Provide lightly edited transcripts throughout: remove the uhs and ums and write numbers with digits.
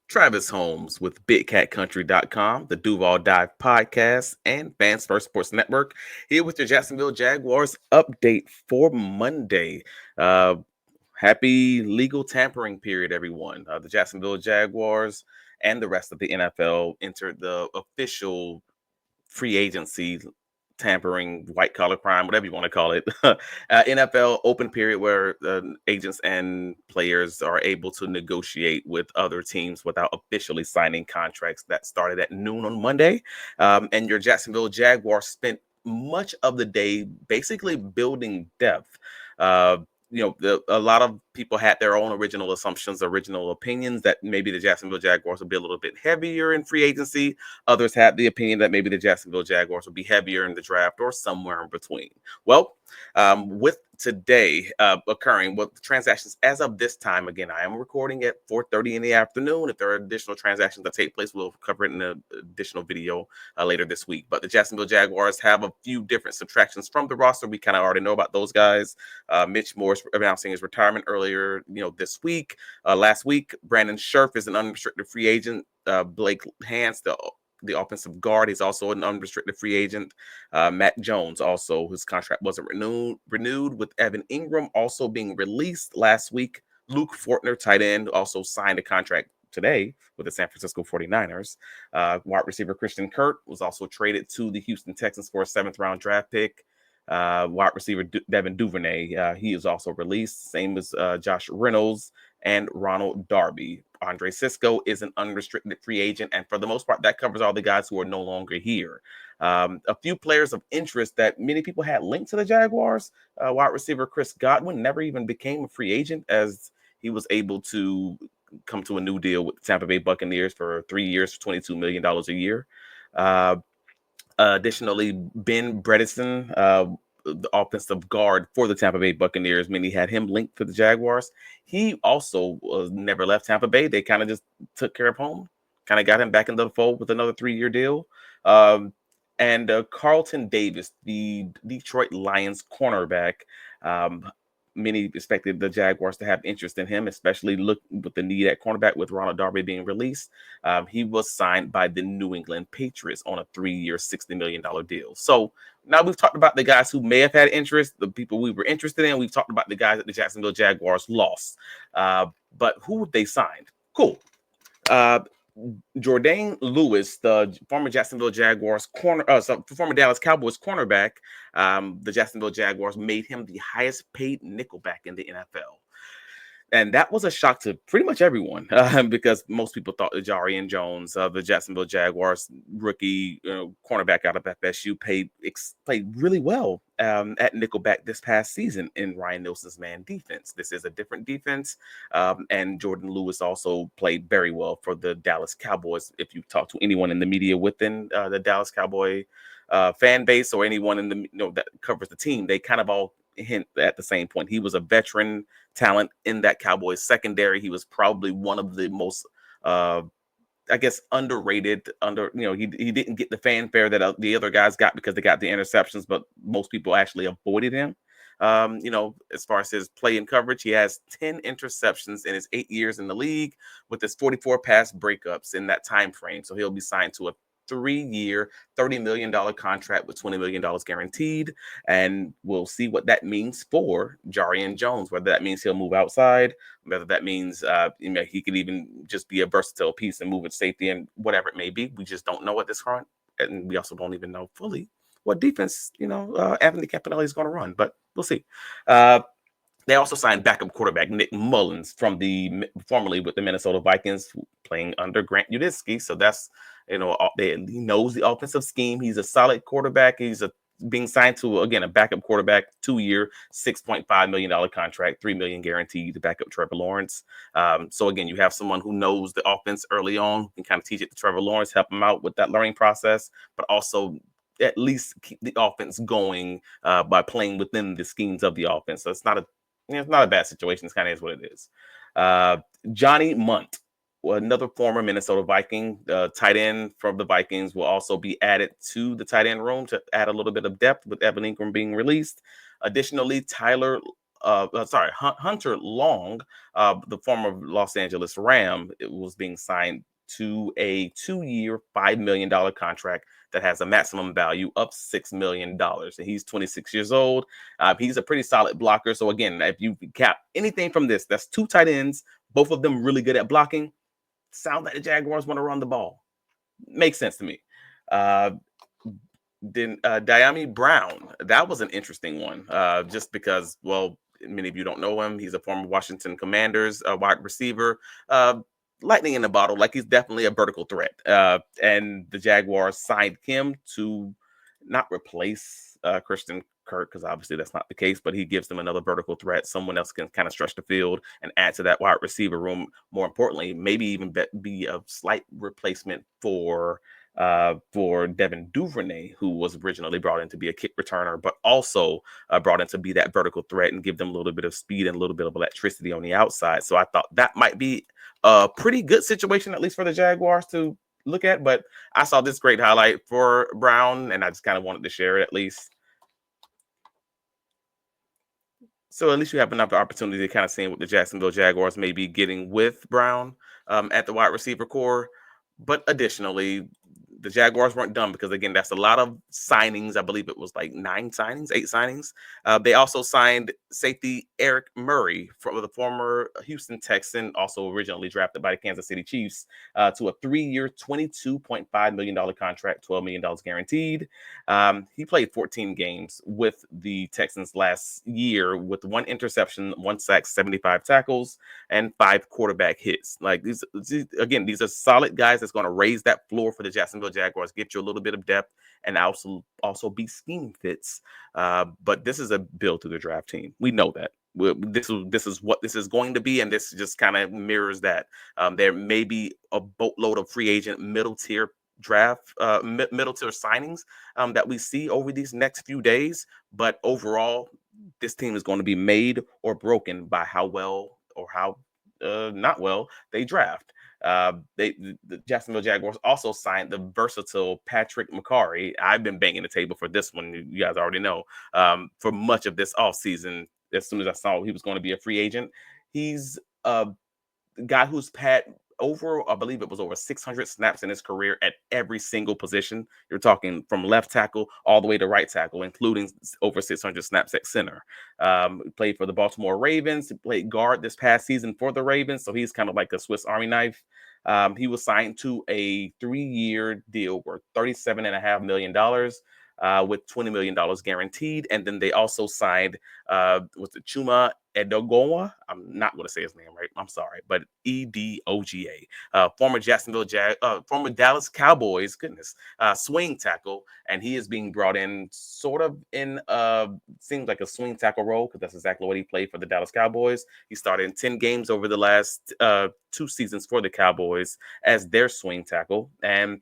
Travis Holmes with BigCatCountry.com, the Duval Dive Podcast, and Fans First Sports Network, here with your Jacksonville Jaguars update for Monday. Uh, Happy legal tampering period, everyone. The Jacksonville Jaguars and the rest of the NFL entered the official free agency tampering, white collar crime, whatever you want to call it, NFL open period where agents and players are able to negotiate with other teams without officially signing contracts. That started at noon on Monday. And your Jacksonville Jaguars spent much of the day basically building depth. Uh, a lot of people had their own original assumptions, original opinions that maybe the Jacksonville Jaguars would be a little bit heavier in free agency. Others had the opinion that maybe the Jacksonville Jaguars would be heavier in the draft or somewhere in between. Well, with today occurring, well, the transactions as of this time, again, I am recording at 4:30 in the afternoon. If there are additional transactions that take place, we'll cover it in an additional video later this week. But the Jacksonville Jaguars have a few different subtractions from the roster. We kind of already know about those guys. Mitch Morse announcing his retirement earlier, this week. Last week, Brandon Scherf is an unrestricted free agent. Blake Hance, the offensive guard, he's also an unrestricted free agent. Matt Jones, also, his contract wasn't renewed, with Evan Ingram also being released last week. Luke Fortner, tight end, also signed a contract today with the San Francisco 49ers. Wide receiver Christian Kirk was also traded to the Houston Texans for a 7th-round draft pick. Wide receiver Devin Duvernay, he is also released, same as Josh Reynolds and Ronald Darby. Andre Cisco is an unrestricted free agent, and for the most part, that covers all the guys who are no longer here. A few players of interest that many people had linked to the Jaguars. Wide receiver Chris Godwin never even became a free agent, as he was able to come to a new deal with the Tampa Bay Buccaneers for 3 years for $22 million a year. Additionally, Ben Bredesen, the offensive guard for the Tampa Bay Buccaneers, many had him linked to the Jaguars. He also never left Tampa Bay. They kind of just took care of home, kind of got him back into the fold with another 3-year deal. And Carlton Davis, the Detroit Lions cornerback, many expected the Jaguars to have interest in him, especially look with the need at cornerback with Ronald Darby being released. He was signed by the New England Patriots on a 3-year, $60 million deal. So now we've talked about the guys who may have had interest, the people we were interested in. We've talked about the guys that the Jacksonville Jaguars lost. But who they signed? Cool. Jourdan Lewis, the former Jacksonville Jaguars former Dallas Cowboys cornerback, the Jacksonville Jaguars made him the highest paid nickelback in the NFL. And that was a shock to pretty much everyone because most people thought that Jarian Jones, the Jacksonville Jaguars rookie cornerback out of FSU, played really well at nickelback this past season in Ryan Nielsen's man defense. This is a different defense. And Jourdan Lewis also played very well for the Dallas Cowboys. If you talk to anyone in the media within the Dallas Cowboy fan base or anyone in the that covers the team, they kind of all hint at the same point. He was a veteran talent in that Cowboys secondary. He was probably one of the most underrated. He didn't get the fanfare that the other guys got because they got the interceptions, but most people actually avoided him. As far as his play and coverage, he has 10 interceptions in his 8 years in the league, with his 44 pass breakups in that time frame. So he'll be signed to a 3-year, $30 million contract with $20 million guaranteed. And we'll see what that means for Jarian Jones, whether that means he'll move outside, whether that means he could even just be a versatile piece and move at safety and whatever it may be. We just don't know at this point. And we also don't even know fully what defense, Anthony Campanelli is going to run, but we'll see. They also signed backup quarterback Nick Mullins formerly with the Minnesota Vikings, playing under Grant Udinski. So that's, he knows the offensive scheme. He's a solid quarterback. He's being signed to, again, a backup quarterback, 2-year, $6.5 million contract, $3 million guaranteed to back up Trevor Lawrence. So again, you have someone who knows the offense early on, can kind of teach it to Trevor Lawrence, help him out with that learning process, but also at least keep the offense going by playing within the schemes of the offense. So it's not a bad situation. It's kind of is what it is. Johnny Munt, another former Minnesota Viking, tight end from the Vikings, will also be added to the tight end room to add a little bit of depth with Evan Ingram being released. Additionally, Tyler Hunter Long, the former Los Angeles Ram, it was being signed to a 2-year, $5 million contract that has a maximum value of $6 million. And he's 26 years old. He's a pretty solid blocker. So again, if you cap anything from this, that's two tight ends, both of them really good at blocking. Sound like the Jaguars want to run the ball. Makes sense to me. Uh, then Diami Brown, that was an interesting one, just because, well, many of you don't know him. He's a former Washington Commanders wide receiver. Lightning in the bottle, like he's definitely a vertical threat. And the Jaguars signed him to not replace Christian Kirk, because obviously that's not the case, but he gives them another vertical threat. Someone else can kind of stretch the field and add to that wide receiver room. More importantly, maybe even be a slight replacement for Devin Duvernay, who was originally brought in to be a kick returner, but also brought in to be that vertical threat and give them a little bit of speed and a little bit of electricity on the outside. So I thought that might be a pretty good situation, at least for the Jaguars to look at. But I saw this great highlight for Brown, and I just kind of wanted to share it at least. So at least you have enough opportunity to kind of see what the Jacksonville Jaguars may be getting with Brown at the wide receiver core. But additionally, the Jaguars weren't done, because again, that's a lot of signings. I believe it was like 8 signings. They also signed safety Eric Murray, from the former Houston Texan, also originally drafted by the Kansas City Chiefs, to a 3-year, $22.5 million contract, $12 million guaranteed. He played 14 games with the Texans last year with 1 interception, 1 sack, 75 tackles, and 5 quarterback hits. Like these are solid guys that's going to raise that floor for the Jacksonville Jaguars, get you a little bit of depth, and also be scheme fits. But this is a build to the draft team. We know that. This is what this is going to be, and this just kind of mirrors that. There may be a boatload of free agent middle tier signings that we see over these next few days, but overall, this team is going to be made or broken by how well or how not well they draft. The Jacksonville Jaguars also signed the versatile Patrick McCarry. I've been banging the table for this one. You guys already know. For much of this offseason, as soon as I saw he was going to be a free agent, he's a guy who's had I believe it was over 600 snaps in his career at every single position. You're talking from left tackle all the way to right tackle, including over 600 snaps at center. Played for the Baltimore Ravens. He played guard this past season for the Ravens, so he's kind of like a Swiss Army knife. He was signed to a 3-year deal worth $37.5 million. With $20 million guaranteed. And then they also signed Chuma Edogoa. I'm not going to say his name right. I'm sorry, but Edoga, former Dallas Cowboys, swing tackle, and he is being brought in sort of in seems like a swing tackle role, because that's exactly what he played for the Dallas Cowboys. He started in 10 games over the last 2 seasons for the Cowboys as their swing tackle, and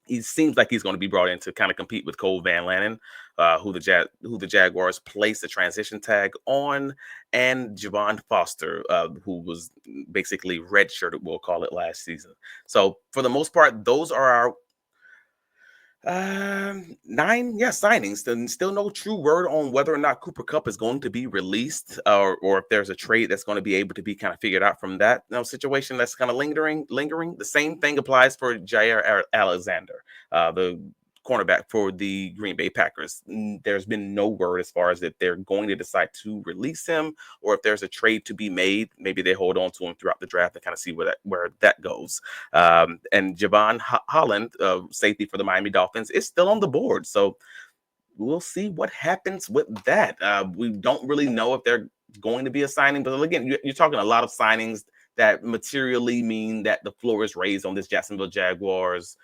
he seems like he's going to be brought in to kind of compete with Cole Van Lannon, who the Jaguars placed a transition tag on, and Javon Foster, who was basically redshirted, we'll call it, last season. So for the most part, those are our 9 signings. Then still no true word on whether or not Cooper Kupp is going to be released, or if there's a trade that's going to be able to be kind of figured out from that situation that's kind of lingering. The same thing applies for Jair Alexander, the cornerback for the Green Bay Packers. There's been no word as far as if they're going to decide to release him, or if there's a trade to be made. Maybe they hold on to him throughout the draft and kind of see where that goes. And Javon Holland, safety for the Miami Dolphins, is still on the board. So we'll see what happens with that. We don't really know if they're going to be a signing, but again, you're talking a lot of signings that materially mean that the floor is raised on this Jacksonville Jaguars,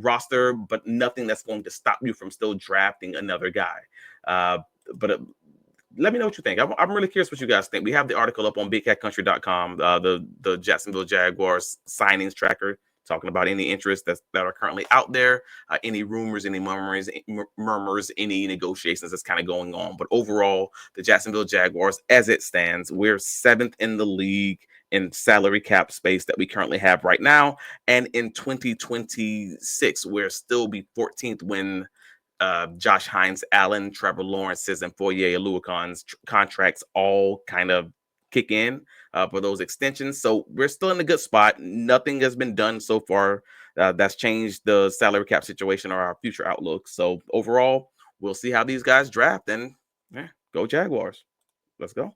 roster, but nothing that's going to stop you from still drafting another guy. But let me know what you think. I'm really curious what you guys think. We have the article up on BigCatCountry.com, the Jacksonville Jaguars signings tracker, talking about any interests that are currently out there, any rumors, any murmurs, any negotiations that's kind of going on. But overall, the Jacksonville Jaguars, as it stands, we're 7th in the league in salary cap space that we currently have right now. And in 2026, we'll still be 14th when Josh Hines-Allen, Trevor Lawrence's, and Foye Oluwakon's contracts all kind of kick in for those extensions. So we're still in a good spot. Nothing has been done so far that's changed the salary cap situation or our future outlook. So overall, we'll see how these guys draft, and go Jaguars. Let's go.